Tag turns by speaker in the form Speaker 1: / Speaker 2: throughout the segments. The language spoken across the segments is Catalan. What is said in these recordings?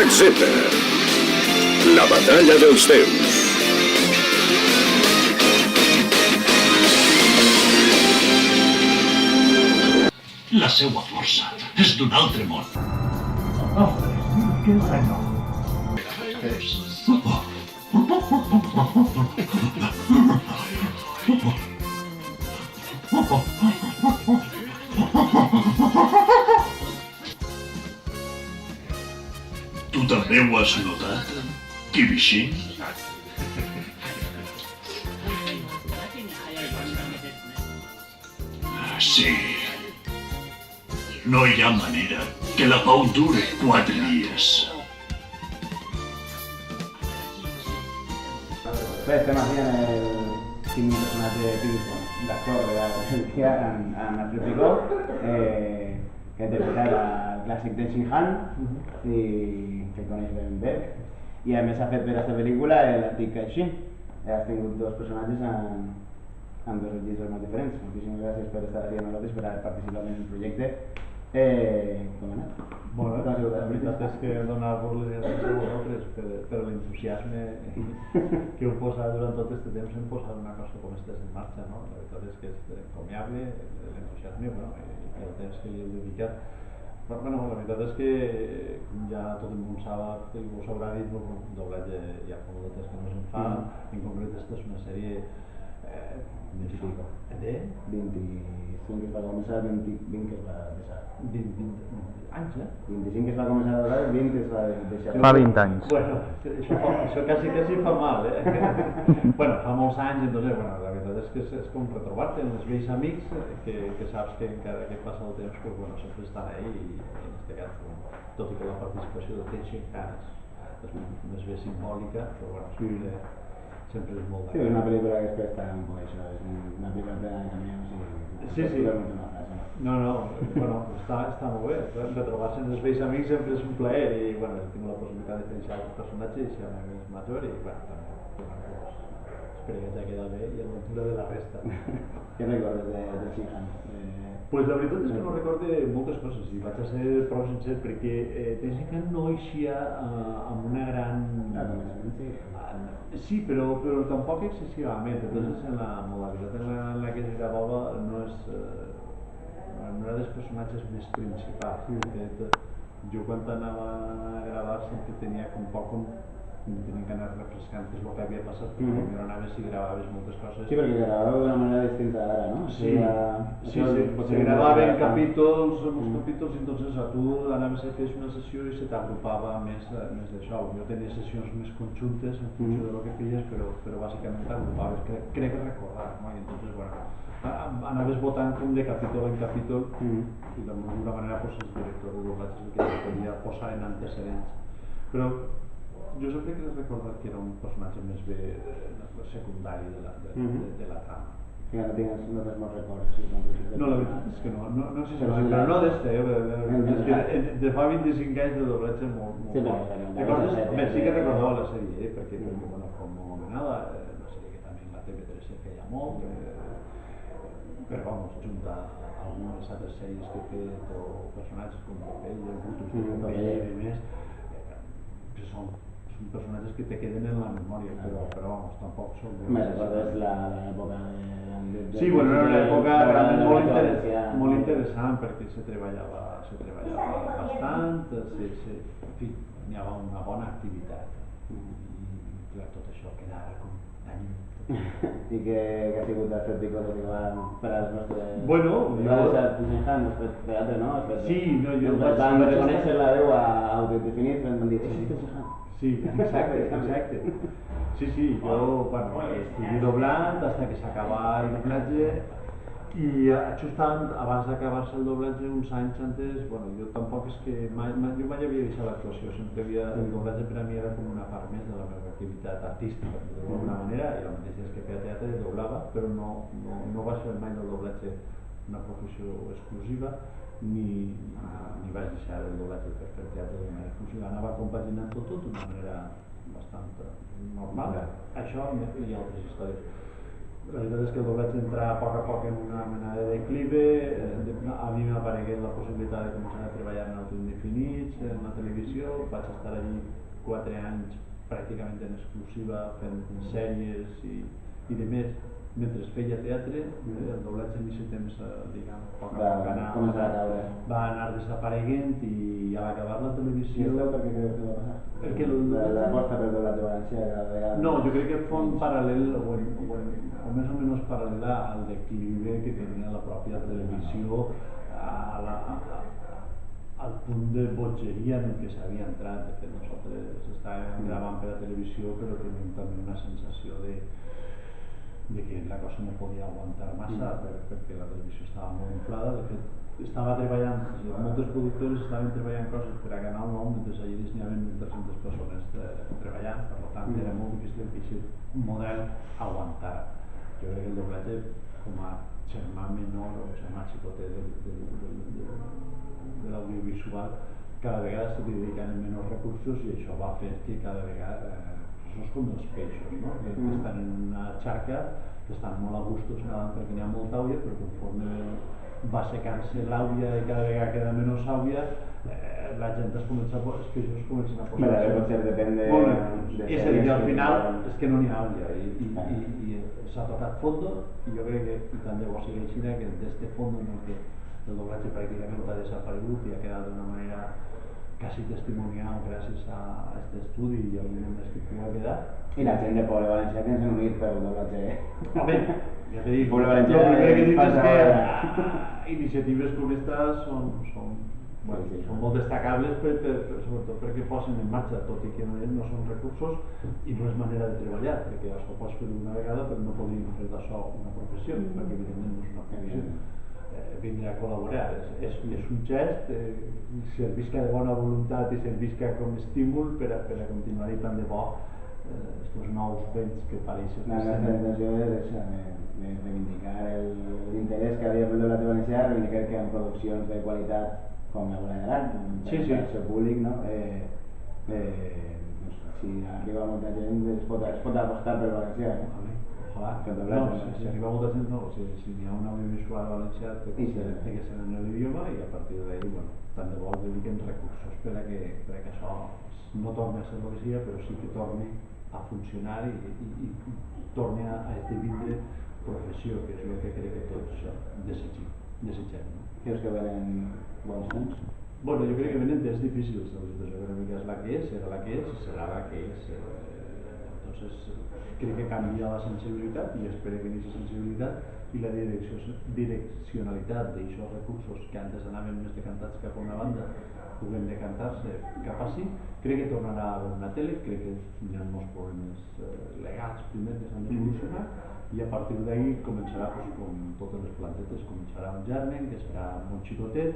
Speaker 1: Drac Z. La batalla dels déus.
Speaker 2: La seua força és d'un altre món.
Speaker 3: Què és això?
Speaker 2: Tu també ho has notat, Kibishin? Sí. No hi ha manera que la pau dure 4 dies.
Speaker 4: Bé, estem aquí en el quin personatge típic d'actor de la televisió, en Arthur Picó, que ha interpretat el clàssic de Shin-Han, i que coneix ben bé. I a més ha fet per aquesta pel·lícula l'antic Kaishin. Has tingut dos personatges en dos registros molt diferents. Moltíssimes gràcies per estar aquí amb nosaltres, per haver participat en el projecte. Com ha anat?
Speaker 3: Bueno, la veritat és que donar-vos les gràcies a vosaltres per l'entusiasme que heu posat durant tot aquest temps en posar una cosa com aquesta en marxa, no? La veritat és que és encomiable l'entusiasme i el temps que hi heu dedicat. Però bueno, la veritat és que ja tot el món sap, i us haurà dit, el doblatge ja fa molt de temps que no se'n fa, en concret aquesta és una sèrie 25 que es va començar, 20 que es va deixar. 20 anys, 25 que es va començar a doblar, 20 es va deixar.
Speaker 5: Fa 20 anys.
Speaker 3: Bueno, això quasi fa mal, Bueno, fa molts anys, entonces, bueno, la veritat és que és com retrobar-te amb els vells amics que saps que encara que passa el temps, pues, bueno, sempre estan ahí i en aquest cas, tot i que la participació de Teixeira encara és més bé simbòlica, però bueno, sempre és molt
Speaker 4: Sí, és una pel·lícula que es presta un poc això, és una pel·lícula plena de camions i...
Speaker 3: Sí. No, bueno, està molt bé, retrobar-se amb els vells amics sempre és un plaer i, bueno, he tingut la possibilitat de conèixer els personatges i ser un amic major i, bueno, també, espero que ja queda bé i a l'altura de la resta.
Speaker 4: Què recordes de Shin-Han?
Speaker 3: Pues la veritat és que no recorde moltes coses i vaig a ser prou sincer perquè Shin-Han no eixia amb una gran... Sí, però tampoc excessivament, entonces en la modalitat en la que es gravava no era dels personatges més principals. Jo quan anava a gravar sempre tenia com poc tenia que anar refrescant què és el que havia passat, perquè millor anaves i gravaves moltes coses.
Speaker 4: Sí, perquè gravàveu d'una manera distinta d'ara, no?
Speaker 3: Sí, se gravaven capítols, i entonces a tu anaves a fer una sessió i se t'agrupava més d'això. Jo tenia sessions més conjuntes en funció de lo que feies, però bàsicament t'agrupaves, crec recordar, no? I entonces, bueno, anaves votant com de capítol en capítol i d'alguna manera el director de doblatge el que podia posar en antecedents. Però jo sempre he recordat que era un personatge més bé secundari de la trama.
Speaker 4: Sí, no tens molts records.
Speaker 3: No, la veritat és que no sé si però no d'este, de fa 25 anys de doblatge molt poc. Sí que recordava la sèrie, perquè com anomenada, una sèrie que també en la TV3 se feia molt, però vamos, junta algunes altres sèries que he fet o personatges com Popeye, Brutus de Popeye i més, que són personatges que te queden en la memòria, però vamos, tampoc són...
Speaker 4: Me recordes l'època de...
Speaker 3: Sí, bueno, era una època realment molt interessant perquè se treballava bastant, en fi, n'hi havia una bona activitat i clar, tot això quedava com tan...
Speaker 4: I què ha sigut d'Alfred Picó per als nostres...
Speaker 3: Bueno,
Speaker 4: va deixar Shin-Han, has fet teatre, no?
Speaker 3: Sí, no, jo vaig...
Speaker 4: Van reconèixer la veu a autodefinit, van dir, és Shin-Han.
Speaker 3: Sí, exacte. Sí, jo, bueno, estic doblant fins que s'acaba el doblatge i just abans d'acabar-se el doblatge, uns anys antes, bueno, jo tampoc és que jo mai havia deixat l'actuació, sempre el doblatge per a mi era com una part més de la meva activitat artística, d'alguna manera, i el mateix que feia teatre doblava, però no va ser mai del doblatge una professió exclusiva, ni vaig deixar el doblatge per fer teatre d'una manera exclusiva, anava compaginant tot d'una manera bastant normal, això i altres històries. La veritat és que el doblatge entra a poc en una mena de declive, a mi m'aparegué la possibilitat de començar a treballar en els indefinits, en la televisió, vaig estar allí 4 anys pràcticament en exclusiva fent sèries i de més. Mentre feia teatre, el doblatge en aquest temps, diguem, a poc va anar desapareguent i a l'acabar la televisió...
Speaker 4: I això per què creus que va passar?
Speaker 3: Perquè
Speaker 4: l'aposta per doblatge valencià cada vegada...
Speaker 3: No, jo crec que fa un paral·lel, o més o menys paral·lela al declive que tenia la pròpia televisió, al punt de bogeria en què s'havia entrat. De fet, nosaltres estàvem gravant per a televisió, però teníem també una sensació de que la cosa no podia aguantar massa perquè la televisió estava molt inflada. De fet, estava treballant, moltes productores estaven treballant coses per a Canal 9 mentre allí n'hi havia 1.300 persones treballant, per tant era molt difícil que aquest model aguantar. Jo crec que el doblatge, com a germà menor o germà xicotet de l'audiovisual, cada vegada se li dediquen menys recursos i això va fer que cada vegada és com els peixos, no? Que estan en una xarca, que estan molt a gustos nedant perquè n'hi ha molta àvia, però conforme va secant-se l'àvia i cada vegada queda menys àvia, la gent els peixos comencen a posar...
Speaker 4: Potser depèn de...
Speaker 3: És a dir, al final és que no n'hi ha àvia i s'ha tocat fondo i jo crec que tant de bo sigui així que d'este fondo en el que el doblatge pràcticament ha desaparegut i ha quedat d'una manera quasi testimonial gràcies a aquest estudi i al moment que pugui quedar.
Speaker 4: I la gent de Poble Valencià que ens han unit per el doblatge.
Speaker 3: Home, ja t'he dit,
Speaker 4: Poble Valencià
Speaker 3: el primer que dic és que iniciatives com estas són molt destacables, sobretot perquè posen en marxa, tot i que no són recursos i no és manera de treballar, perquè això ho pots fer una vegada però no podríem fer d'això una professió, perquè evidentment no és una professió. Vindre a col·laborar, és un gest, servisca de bona voluntat i servisca com a estímul per a continuar i tant de bo aquests nous vents que pareixen.
Speaker 4: La nostra intenció és reivindicar l'interès que havia pel doblatge valencià, reivindicar que hi ha produccions de qualitat com la Bola de l'Arc, per al seu públic, no? Si arriba molta gent es pot apostar per valencià, no?
Speaker 3: Si arriba molta gent no, si n'hi ha un audiovisual valencià té que ser en l'idioma i a partir d'ahí, tant de bo dediquem recursos per a que això no torni a ser el que sigui, però sí que torni a funcionar i torni a esdevindre professió, que és el que crec que tots desitgem.
Speaker 4: Creus que venen bons temps?
Speaker 3: Bueno, jo crec que venen temps difícils, la situació econòmica és la que és, era la que és i serà la que és. Entonces, crec que canvia la sensibilitat i espero que aquesta sensibilitat i la direccionalitat d'aixòs recursos que antes anaven més decantats cap a una banda puguen decantar-se cap a sí. Crec que tornarà a haver una tele, crec que hi ha molts problemes legals primer que s'han de solucionar i a partir d'ahí començarà, com totes les plantetes, començarà un germen que serà molt xicotet,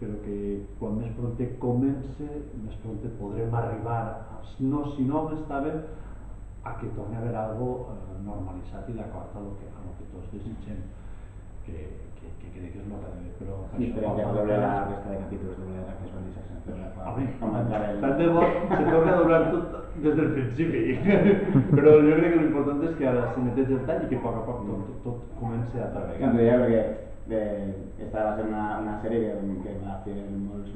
Speaker 3: però que quan més prompte comence, més prompte podrem arribar si no estàvem a que torni a haver algo normalitzat i d'acord a lo que tots desitgem, que crec que és el que ha d'haver, però...
Speaker 4: I esperem que doble la resta de capítols de l'era que es van deixar sense doblar.
Speaker 3: Tant de bo se torna a doblar tot des del principi, però jo crec que l'important és que ara se meteix el tall i que a poc tot comença a treballar.
Speaker 4: Em deia perquè esta va ser una sèrie que va fer molts...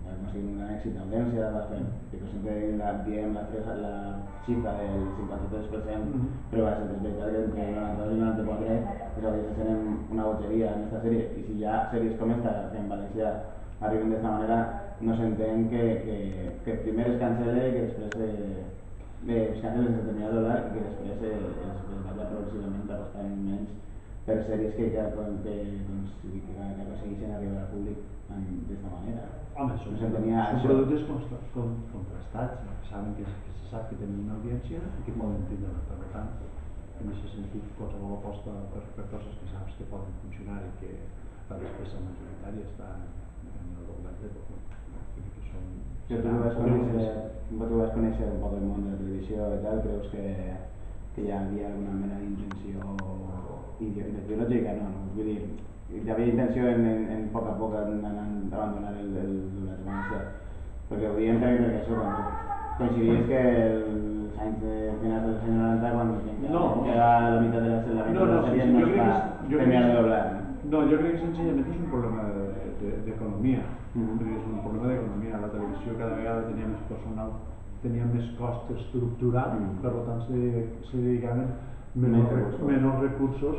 Speaker 4: va aconseguir un gran èxit a Audiència, va fer, que sempre diem la xifra del 53%, però va ser veritat que entre el 92 i el 94 les audiències tenen una bogeria en aquesta sèrie, i si hi ha sèries com esta que en València arriben d'esta manera, no s'entén que primer es cancele i que després es cancele sense terminar de doblar i que després es vagi progressivament apostant menys per sèries que aconsegueixen arribar al públic d'esta manera.
Speaker 3: Home, són productes contrastats, que saben que se sap que tenen una audiència i que poden tindre. Per tant, en aquest sentit, qualsevol aposta per coses que saps que poden funcionar i que la despesa majoritària està en el doblatge, crec que són...
Speaker 4: Tu vas conèixer un poc el món de la televisió i tal, creus que hi havia alguna mena d'intenció ideològica? No, vull dir, hi havia intenció en poc a poc abandonar el doblatge valencià, perquè ho diem perquè això coincidís que els anys de finals dels anys 90 quan era la meitat de la sèrie no està terminant de doblar.
Speaker 3: No, jo crec que senzillament és un problema d'economia. És un problema d'economia. La televisió cada vegada tenia més personal, tenia més cost estructural, per tant se dedicaven menys recursos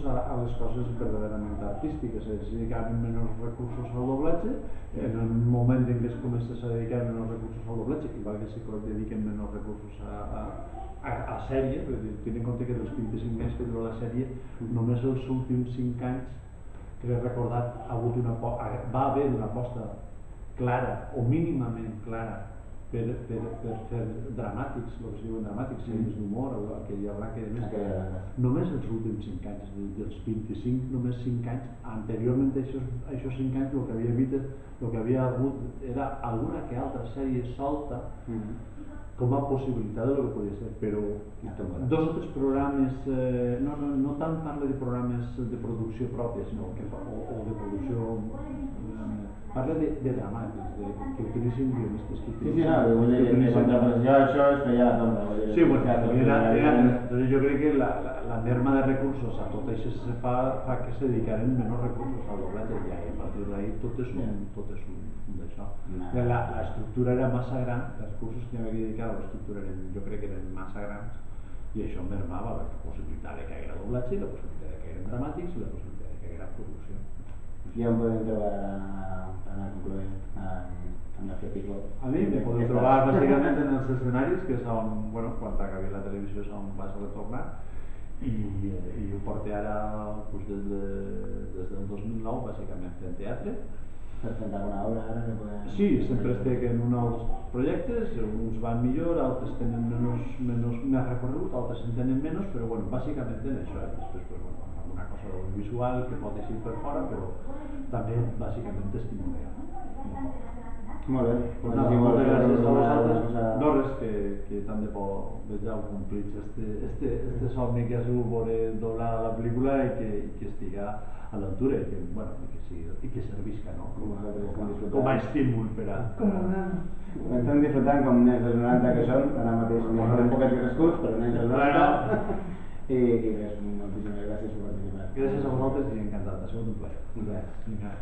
Speaker 3: a les coses verdaderament artístiques, es dedicaven menys recursos al doblatge. En el moment en què es comença a dedicar menys recursos al doblatge, igual que se dediquen menys recursos a sèrie, tenint en compte que dels 25 anys que dura la sèrie, només els últims 5 anys, crec recordar, va haver una aposta clara o mínimament clara per fer dramàtics, el que es diuen dramàtics, sèries d'humor, aquella blanca i demés. Només els últims 5 anys, dels 25, només 5 anys, anteriorment a aquests 5 anys el que havia hagut era alguna que altra sèrie solta com a possibilitat de lo que podia ser, però 2 o 3 programes, no tant parla de programes de producció pròpia, sinó o de producció, parla de dramàtics, que utilitzin guionistes que
Speaker 4: utilitzin això es feia a tomba.
Speaker 3: Sí, entonces jo crec que la merma de recursos a tot això se fa que se dedicaren menys recursos al doblatge i a partir d'ahí tot és un d'això. L'estructura era massa gran, els recursos que hi havia que dedicar a l'estructura jo crec que eren massa grans i això mermava la possibilitat de que hi haguera doblatge i la possibilitat de que hi haguera dramàtics i la possibilitat de que hi haguera producció.
Speaker 4: I on podem trobar per anar concloent amb la Pico?
Speaker 3: A mi me podeu trobar bàsicament en els escenaris, que és on, quan acabi la televisió és on vas a retornar, i ho porto ara des del 2009 bàsicament fent teatre.
Speaker 4: Per fer alguna obra ara que podem...
Speaker 3: Sí, sempre estic en nous projectes, uns van millor, altres tenen més recorregut, altres en tenen menys, però bàsicament en això. Després, alguna cosa audiovisual que pot eixir per fora, però també bàsicament testimonial.
Speaker 4: Molt bé.
Speaker 3: Moltes gràcies a vosaltres. No res, que tant de por vegeu complits este somni que ha sigut veure doblada la pel·lícula i que estiga a l'altura i que servisca com a estímul per a...
Speaker 4: Estem disfrutant com nens dels 90 que som, ara mateix un poquet crescuts, però nens dels 90. I res, moltíssimes gràcies per participar.
Speaker 3: Gràcies a vosaltres i encantat, ha sigut un plaer.